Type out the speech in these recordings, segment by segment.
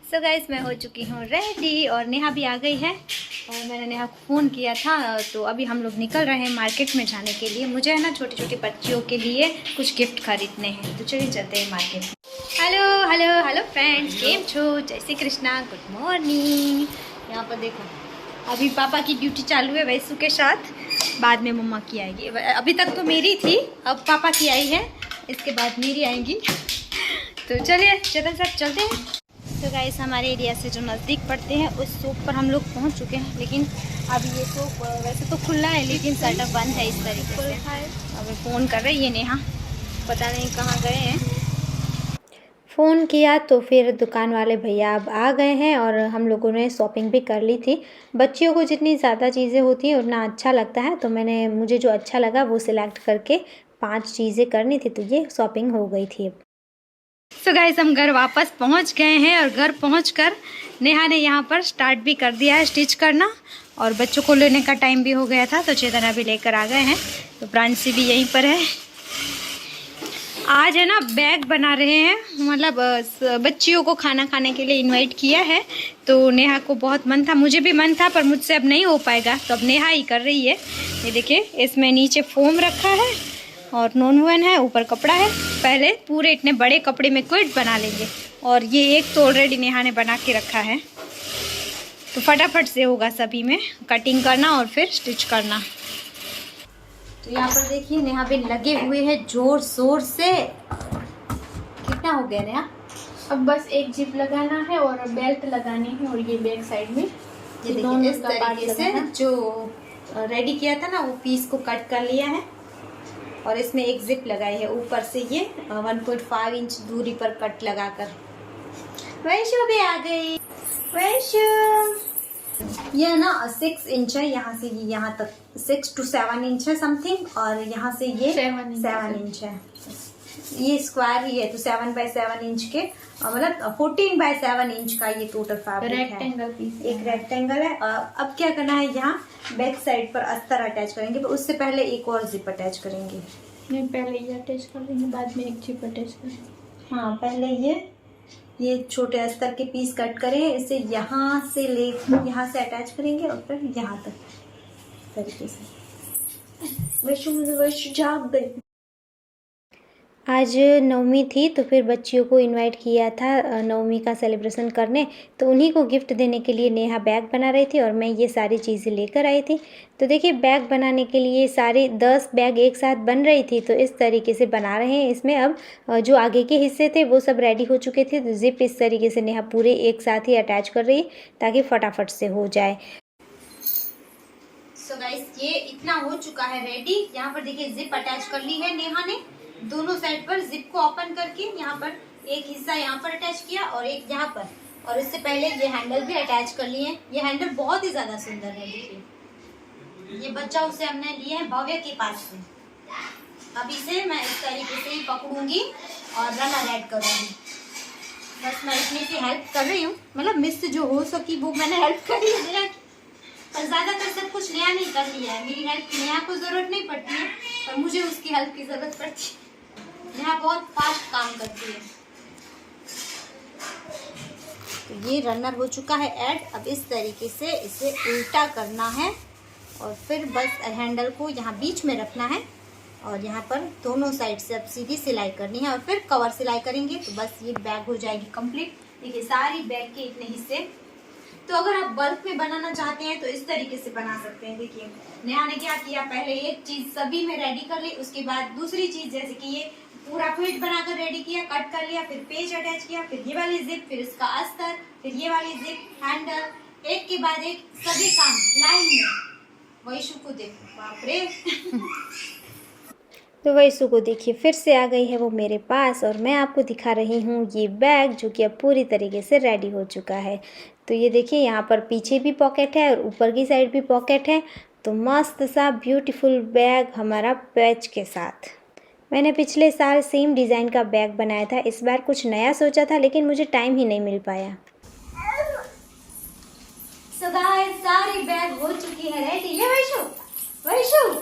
So guys मैं हो चुकी हूँ रेडी और नेहा भी आ गई है। और मैंने नेहा को फ़ोन किया था, तो अभी हम लोग निकल रहे हैं मार्केट में जाने के लिए। मुझे है ना छोटी छोटी बच्चियों के लिए कुछ गिफ्ट खरीदने हैं, तो चलिए चलते हैं मार्केट में। हेलो हेलो हेलो फ्रेंड्स, केम छो? जय श्री कृष्णा, गुड मॉर्निंग। यहाँ पर देखो, अभी पापा की ड्यूटी चालू है वैसू के साथ, बाद में मम्मा की आएगी। अभी तक तो मेरी थी, अब पापा की आई है, इसके बाद मेरी आएंगी। तो चलिए चेतन साहब चलते हैं। तो गाइस हमारे एरिया से जो नज़दीक पड़ते हैं उस शॉप पर हम लोग पहुंच चुके हैं, लेकिन अभी ये शॉप वैसे तो खुला है लेकिन शटर बंद है इस तरीके से। अब फ़ोन कर रही है नेहा, पता नहीं कहाँ गए हैं। फ़ोन किया तो फिर दुकान वाले भैया अब आ गए हैं और हम लोगों ने शॉपिंग भी कर ली थी। बच्चियों को जितनी ज़्यादा चीज़ें होती हैं उतना अच्छा लगता है, तो मुझे जो अच्छा लगा वो सिलेक्ट करके 5 चीज़ें करनी थी, तो ये शॉपिंग हो गई थी। तो गाइस हम घर वापस पहुंच गए हैं और घर पहुंचकर नेहा ने यहाँ पर स्टार्ट भी कर दिया है स्टिच करना, और बच्चों को लेने का टाइम भी हो गया था तो चेतना भी लेकर आ गए हैं। तो प्रांशी भी यहीं पर है। आज है ना बैग बना रहे हैं, मतलब बच्चियों को खाना खाने के लिए इनवाइट किया है। तो नेहा को बहुत मन था, मुझे भी मन था, पर मुझसे अब नहीं हो पाएगा, तो अब नेहा ही कर रही है। ये देखिए, इसमें नीचे फोम रखा है और नॉन वन है, ऊपर कपड़ा है। पहले पूरे इतने बड़े कपड़े में क्विट बना लेंगे, और ये एक तो ऑलरेडी नेहा ने बना के रखा है, तो फटाफट से होगा सभी में कटिंग करना और फिर स्टिच करना। तो यहाँ पर देखिए नेहा भी लगे हुए हैं जोर शोर से। कितना हो गया नेहा? अब बस एक जिप लगाना है और बेल्ट लगानी है, और ये बैक साइड में ये देखिए इस तरीके से जो रेडी किया था ना वो पीस को कट कर लिया है, और इसमें एक जिप लगाई है ऊपर से, ये 1.5 इंच दूरी पर कट लगाकर। वैशु भी आ गई। वैशु, ये ना 6 इंच है, यहाँ से ये यहाँ तक 6 to 7 इंच है समथिंग, और यहाँ से ये 7 इंच है। ये स्क्वायर ही है, तो 7 by 7 इंच के, मतलब 14 by 7 इंच का ये टोटल फैब्रिक है। रेक्टेंगल पीस, एक रेक्टेंगल है। अब क्या करना है, यहाँ बैक साइड पर अस्तर अटैच करेंगे, पर उससे पहले एक और जिप अटैच करेंगे। नहीं, पहले ये अटैच कर देंगे, बाद में एक जिप अटैच करेंगे। हाँ, पहले ये छोटे अस्तर के पीस कट करें, इसे यहाँ से ले यहाँ से अटैच करेंगे और फिर यहाँ तक तरीके से। वैशु जाग गई। आज नवमी थी, तो फिर बच्चियों को इनवाइट किया था नवमी का सेलिब्रेशन करने, तो उन्हीं को गिफ्ट देने के लिए नेहा बैग बना रही थी और मैं ये सारी चीज़ें लेकर आई थी। तो देखिए, बैग बनाने के लिए सारे 10 बैग एक साथ बन रही थी, तो इस तरीके से बना रहे हैं। इसमें अब जो आगे के हिस्से थे वो सब रेडी हो चुके थे, तो जिप इस तरीके से नेहा पूरे एक साथ ही अटैच कर रही है ताकि फटाफट से हो जाए। सो गाइस, ये इतना हो चुका है रेडी। यहाँ पर देखिए जिप अटैच कर ली है नेहा ने, दोनों साइड पर जिप को ओपन करके यहाँ पर एक हिस्सा यहाँ पर अटैच किया और एक यहाँ पर, और इससे पहले ये हैंडल भी अटैच कर लिए। ये हैंडल बहुत ही ज्यादा सुंदर है, देखिए ये बच्चा उसे हमने लिए है भव्य के पास से। अब इसे मैं इस तरीके से ही पकड़ूंगी और रनर ऐड करूंगी। बस मैं इतनी सी हेल्प कर रही हूँ, मतलब मिस जो हो सकी वो मैंने हेल्प करी है, पर ज्यादातर सब कुछ नया नहीं कर लिया है। मेरी हेल्प नेहा को जरूरत नहीं पड़ती है, पर मुझे उसकी हेल्प की जरूरत पड़ती है। नेहा बहुत फास्ट काम करती है। तो ये रनर हो चुका है ऐड। अब इस तरीके से इसे उल्टा करना है और फिर बस हैंडल को यहाँ बीच में रखना है, और यहाँ पर दोनों साइड से अब सीधी सिलाई करनी है और फिर कवर सिलाई करेंगे, तो बस ये बैग हो जाएगी कंप्लीट। देखिए सारी बैग के इतने हिस्से। तो अगर आप बल्क में बनाना चाहते हैं तो इस तरीके से बना सकते हैं। देखिए नेहा ने क्या किया, पहले एक चीज सभी में रेडी कर ली, उसके बाद दूसरी चीज जैसे कि ये पूरा फिट बनाकर रेडी किया, कट कर लिया, फिर पेज अटैच किया, फिर ये वाली जिप, फिर इसका अस्तर, फिर ये वाली जिप, हैंडल, एक के बाद एक सभी काम लाइन में। वैशु को देखो, बाप रे। तो वैसु को देखिए फिर से आ गई है वो मेरे पास, और मैं आपको दिखा रही हूँ ये बैग जो कि अब पूरी तरीके से रेडी हो चुका है। तो ये देखिए यहाँ पर पीछे भी पॉकेट है और ऊपर की साइड भी पॉकेट है, तो मस्त सा ब्यूटीफुल बैग हमारा पैच के साथ। मैंने पिछले साल सेम डिज़ाइन का बैग बनाया था, इस बार कुछ नया सोचा था लेकिन मुझे टाइम ही नहीं मिल पाया। सो गाइस, सारी बैग हो चुकी है रेडी। ये वैशु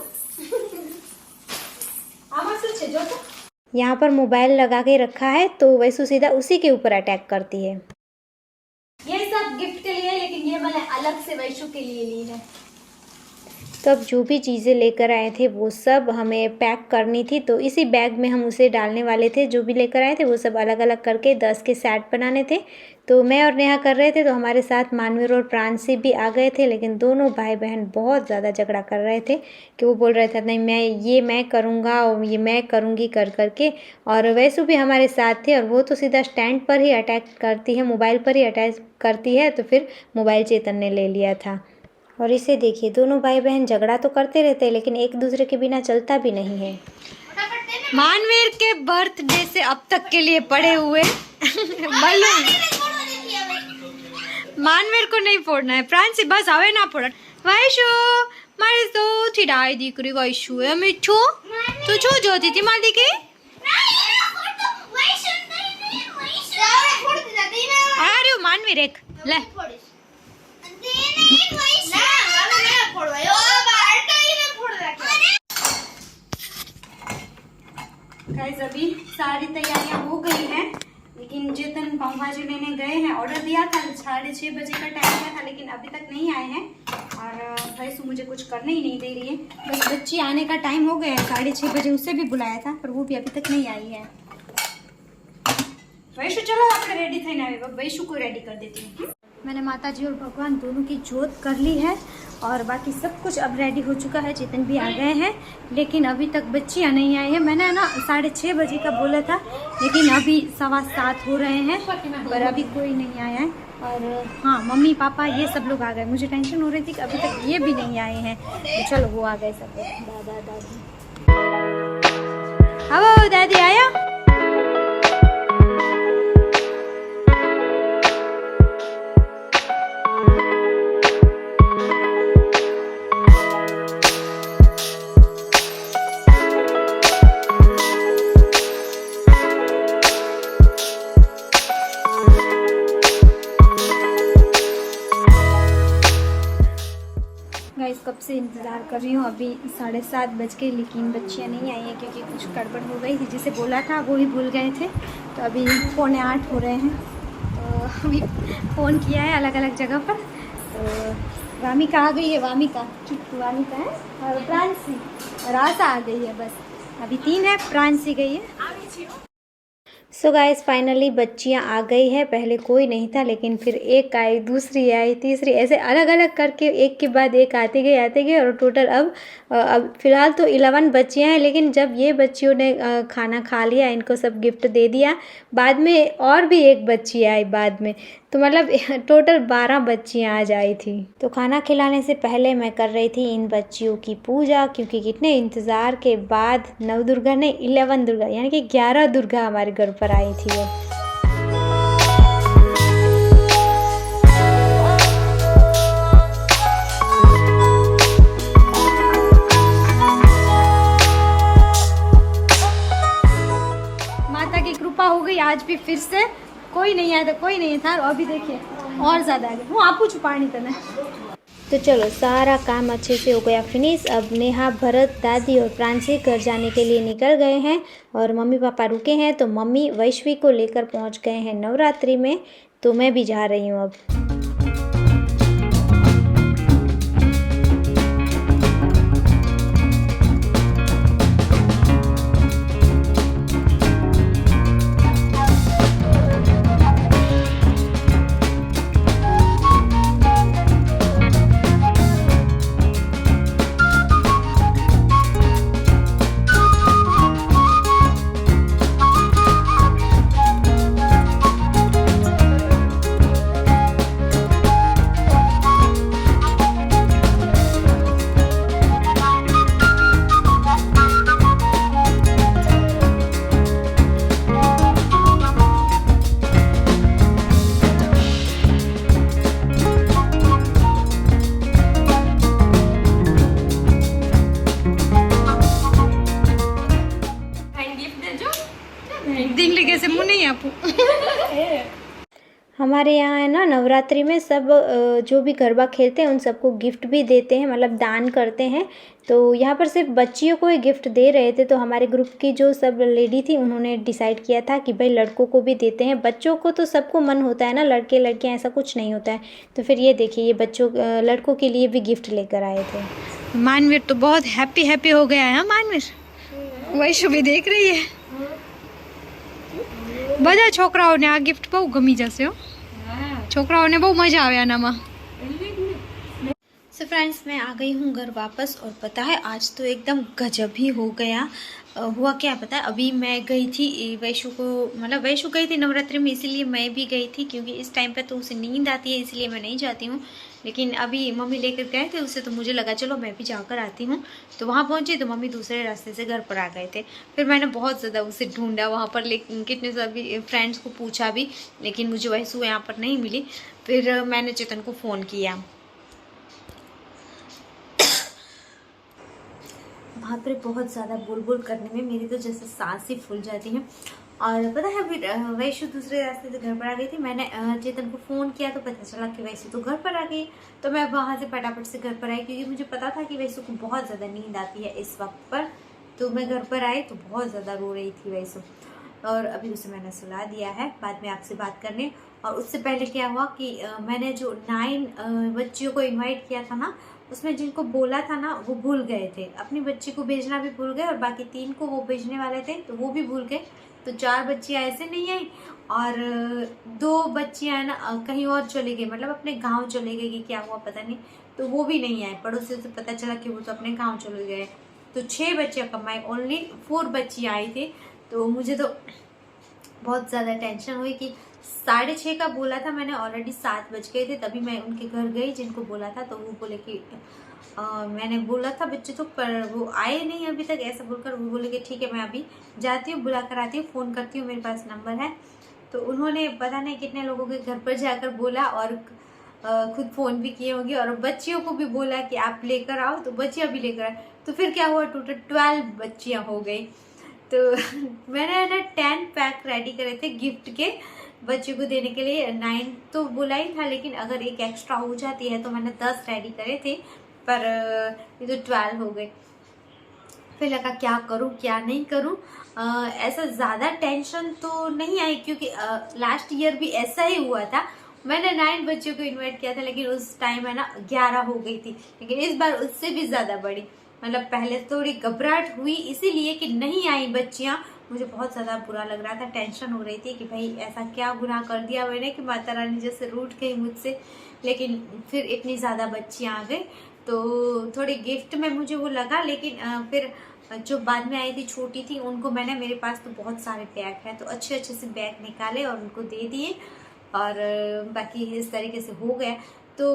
यहाँ पर मोबाइल लगा के रखा है, तो वैसु सीधा उसी के ऊपर अटैक करती है। सब गिफ्ट के लिए है, लेकिन ये मैंने अलग से वैशु के लिए ली है। तो अब जो भी चीज़ें लेकर आए थे वो सब हमें पैक करनी थी, तो इसी बैग में हम उसे डालने वाले थे। जो भी लेकर आए थे वो सब अलग अलग करके 10 के सेट बनाने थे। तो मैं और नेहा कर रहे थे, तो हमारे साथ मानवीर और प्रांशी भी आ गए थे, लेकिन दोनों भाई बहन बहुत ज़्यादा झगड़ा कर रहे थे कि वो बोल रहे थे नहीं मैं करूँगा और ये मैं करूँगी कर करके। और वैसु भी हमारे साथ थे, और वो तो सीधा स्टैंड पर ही अटैक करती है, मोबाइल पर ही अटैक करती है, तो फिर मोबाइल चेतन ने ले लिया था। और इसे देखिए, दोनों भाई बहन झगड़ा तो करते रहते हैं लेकिन एक दूसरे के बिना चलता भी नहीं है। मानवीर के बर्थडे से अब तक के लिए पड़े हुए बलून मानवीर को नहीं फोड़ना है। प्रांशी बस आवे ना फोड़। वैशु मारे तो चिड़ाई दीकरी वैशु है मिठू तो छो जोती थी माली के अरे मानवीर एक ले गाइस अभी सारी तैयारियां हो गई हैं, लेकिन चेतन पाव भाजी लेने गए हैं। ऑर्डर दिया था 6:30 बजे का टाइम दिया था, लेकिन अभी तक नहीं आए हैं। और वैसे मुझे कुछ करने ही नहीं दे रही है। बस बच्ची आने का टाइम हो गया है 6:30 बजे, उसे भी बुलाया था पर वो भी अभी तक नहीं आई है। वैशु चलो आपने रेडी थे ना, वैशु को रेडी कर देती हूँ। मैंने माता जी और भगवान दोनों की जोत कर ली है और बाकी सब कुछ अब रेडी हो चुका है। चेतन भी आ गए हैं, लेकिन अभी तक बच्चियाँ नहीं आई है। मैंने ना 6:30 बजे का बोला था, लेकिन अभी 7:15 हो रहे हैं पर अभी कोई नहीं आया है। और हाँ, मम्मी पापा ये सब लोग आ गए। मुझे टेंशन हो रही थी कि अभी तक ये भी नहीं आए हैं, तो चलो वो आ गए सब लोग। दादा दादी अब दादी आया। गाइस कब से इंतज़ार कर रही हूँ, अभी 7:30 बज गए लेकिन बच्चियाँ नहीं आई हैं क्योंकि कुछ गड़बड़ हो गई थी। जिसे बोला था वो ही भूल गए थे, तो अभी 7:45 हो रहे हैं। तो अभी फ़ोन किया है अलग अलग जगह पर। तो वामिका आ गई है, वामिका वामिका है और प्रांशी और आशा आ गई है। बस अभी 3 है, प्रांशी गई है। सो गाइस फाइनली बच्चियाँ आ गई है। पहले कोई नहीं था, लेकिन फिर एक आई, दूसरी आई, तीसरी, ऐसे अलग अलग करके एक के बाद एक आते गए और टोटल अब फ़िलहाल तो 11 बच्चियाँ हैं। लेकिन जब ये बच्चियों ने खाना खा लिया, इनको सब गिफ्ट दे दिया, बाद में और भी एक बच्ची आई बाद में, तो मतलब टोटल 12 बच्चियाँ आज आई थी। तो खाना खिलाने से पहले मैं कर रही थी इन बच्चियों की पूजा, क्योंकि कितने इंतज़ार के बाद 9 दुर्गा ने 11 दुर्गा यानी कि 11 दुर्गा हमारे घर पर आई थी। माता की कृपा हो गई, आज भी फिर से कोई नहीं आया था, कोई नहीं था। और अभी देखिए और ज़्यादा आ गया। वो आपको छुपानी था ना। तो चलो सारा काम अच्छे से हो गया फिनिश। अब नेहा, भरत, दादी और प्रांशी घर जाने के लिए निकल गए हैं और मम्मी पापा रुके हैं। तो मम्मी वैश्वी को लेकर पहुंच गए हैं नवरात्रि में, तो मैं भी जा रही हूं अब। हमारे यहाँ है ना नवरात्रि में सब जो भी गरबा खेलते हैं उन सबको गिफ्ट भी देते हैं, मतलब दान करते हैं। तो यहाँ पर सिर्फ बच्चियों को ही गिफ्ट दे रहे थे, तो हमारे ग्रुप की जो सब लेडी थी उन्होंने डिसाइड किया था कि भाई लड़कों को भी देते हैं। बच्चों को तो सबको मन होता है ना, लड़के लड़कियाँ ऐसा कुछ नहीं होता है। तो फिर ये देखिए, ये बच्चों लड़कों के लिए भी गिफ्ट लेकर आए थे। मानवीर तो बहुत हैप्पी हो गया है। मानवीर वैशु भी देख रही है। બધા છોકરાઓને આ गिफ्ट બહુ ગમી જશે હો। છોકરાઓને બહુ મજા આવે આનામાં। सो फ्रेंड्स, मैं आ गई हूँ घर वापस और पता है आज तो एकदम गजब ही हो गया। हुआ क्या पता है, अभी मैं गई थी वैशु को, मतलब वैशु गई थी नवरात्रि में, इसीलिए मैं भी गई थी क्योंकि इस टाइम पे तो उसे नींद आती है, इसलिए मैं नहीं जाती हूँ। लेकिन अभी मम्मी लेकर गए थे उसे, तो मुझे लगा चलो मैं भी जाकर आती हूँ। तो वहाँ पहुँची तो मम्मी दूसरे रास्ते से घर पर आ गए थे। फिर मैंने बहुत ज़्यादा उसे ढूंढा वहाँ पर, लेकिन कितने सभी फ्रेंड्स को पूछा भी, लेकिन मुझे वैशु यहाँ पर नहीं मिली। फिर मैंने चेतन को फ़ोन किया। वहाँ पर बहुत ज़्यादा बोल करने में मेरी तो जैसे सांस ही फूल जाती है। और पता है अभी वैशु दूसरे रास्ते से घर पर आ गई थी। मैंने चेतन को फ़ोन किया तो पता चला कि वैशु तो घर पर आ गई। तो मैं वहाँ से फटाफट से घर पर आई क्योंकि मुझे पता था कि वैशु को बहुत ज़्यादा नींद आती है इस वक्त पर। तो मैं घर पर आई तो बहुत ज़्यादा रो रही थी वैशु, और अभी उसे मैंने सुला दिया है बाद में आपसे बात करने। और उससे पहले क्या हुआ कि मैंने जो 9 बच्चियों को इन्वाइट किया था ना, उसमें जिनको बोला था ना वो भूल गए थे, अपनी बच्ची को भेजना भी भूल गए, और बाकी 3 को वो भेजने वाले थे तो वो भी भूल गए। तो 4 बच्चियाँ ऐसे नहीं आई, और 2 बच्चियाँ ना कहीं और चली गई, मतलब अपने गांव चले गई कि क्या हुआ पता नहीं। तो वो भी नहीं आए, पड़ोसियों से पता चला कि वो तो अपने गांव चले गए। तो 6 बच्चियाँ कमाई, ओनली 4 बच्चियाँ आई थी। तो मुझे तो बहुत ज़्यादा टेंशन हुई कि 6:30 का बोला था मैंने, ऑलरेडी 7 बज गए थे। तभी मैं उनके घर गई जिनको बोला था, तो वो बोले कि मैंने बोला था बच्चे तो, पर वो आए नहीं अभी तक, ऐसा बोलकर वो बोले कि ठीक है मैं अभी जाती हूँ, बुला कर आती हूँ, फ़ोन करती हूँ, मेरे पास नंबर है। तो उन्होंने पता नहीं कितने लोगों के घर पर जाकर बोला, और खुद फ़ोन भी किए होंगे, और बच्चियों को भी बोला कि आप लेकर आओ, तो बच्चियाँ भी लेकर आए। तो फिर क्या हुआ, टोटल 12 बच्चियाँ हो गई। तो मैंने ना 10 पैक रेडी करे थे गिफ्ट के बच्चों को देने के लिए। 9 तो बुला ही था, लेकिन अगर एक एक्स्ट्रा हो जाती है तो मैंने 10 रेडी करे थे, पर ये तो 12 हो गए। फिर लगा क्या करूं क्या नहीं करूं। ऐसा ज़्यादा टेंशन तो नहीं आई क्योंकि लास्ट ईयर भी ऐसा ही हुआ था। मैंने 9 बच्चों को इनवाइट किया था, लेकिन उस टाइम है ना 11 हो गई थी, लेकिन इस बार उससे भी ज़्यादा बड़ी। मतलब पहले थोड़ी घबराहट हुई इसीलिए कि नहीं आई बच्चियाँ, मुझे बहुत ज़्यादा बुरा लग रहा था, टेंशन हो रही थी कि भाई ऐसा क्या गुनाह कर दिया मैंने कि माता रानी जैसे रूठ गई मुझसे। लेकिन फिर इतनी ज़्यादा बच्चियाँ आ गई तो थोड़ी गिफ्ट में मुझे वो लगा। लेकिन फिर जो बाद में आई थी छोटी थी उनको मैंने, मेरे पास तो बहुत सारे बैग हैं, तो अच्छे से बैग निकाले और उनको दे दिए, और बाकी इस तरीके से हो गया। तो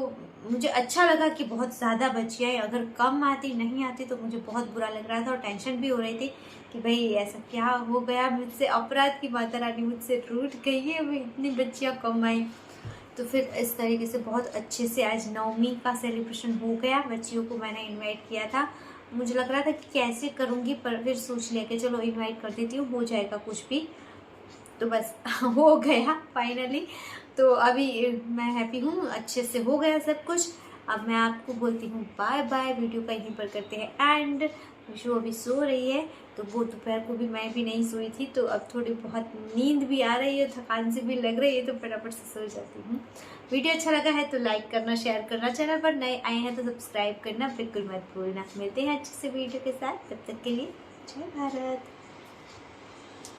मुझे अच्छा लगा कि बहुत ज़्यादा बच्चियाँ, अगर कम आती नहीं आती तो मुझे बहुत बुरा लग रहा था, और टेंशन भी हो रही थी कि भाई ऐसा क्या हो गया मुझसे, अपराध की माता रानी मुझसे रूठ गई है, वो इतनी बच्चियाँ कम आई। तो फिर इस तरीके से बहुत अच्छे से आज नवमी का सेलिब्रेशन हो गया। बच्चियों को मैंने इनवाइट किया था, मुझे लग रहा था कि कैसे करूँगी, पर फिर सोच लिया कि चलो इनवाइट कर देती हूँ, हो जाएगा कुछ भी। तो बस हो गया फाइनली। तो अभी मैं हैप्पी हूँ, अच्छे से हो गया सब कुछ। अब मैं आपको बोलती हूँ बाय बाय, वीडियो का यहीं पर करते हैं एंड। विशु अभी सो रही है, तो वो दोपहर को भी मैं भी नहीं सोई थी, तो अब थोड़ी बहुत नींद भी आ रही है, थकान से भी लग रही है, तो फटाफट से सो जाती हूँ। वीडियो अच्छा लगा है तो लाइक करना, शेयर करना, चैनल पर नए आए हैं तो सब्सक्राइब करना बिल्कुल मत भूलना। मिलते हैं अच्छे से वीडियो के साथ, तब तक के लिए जय भारत।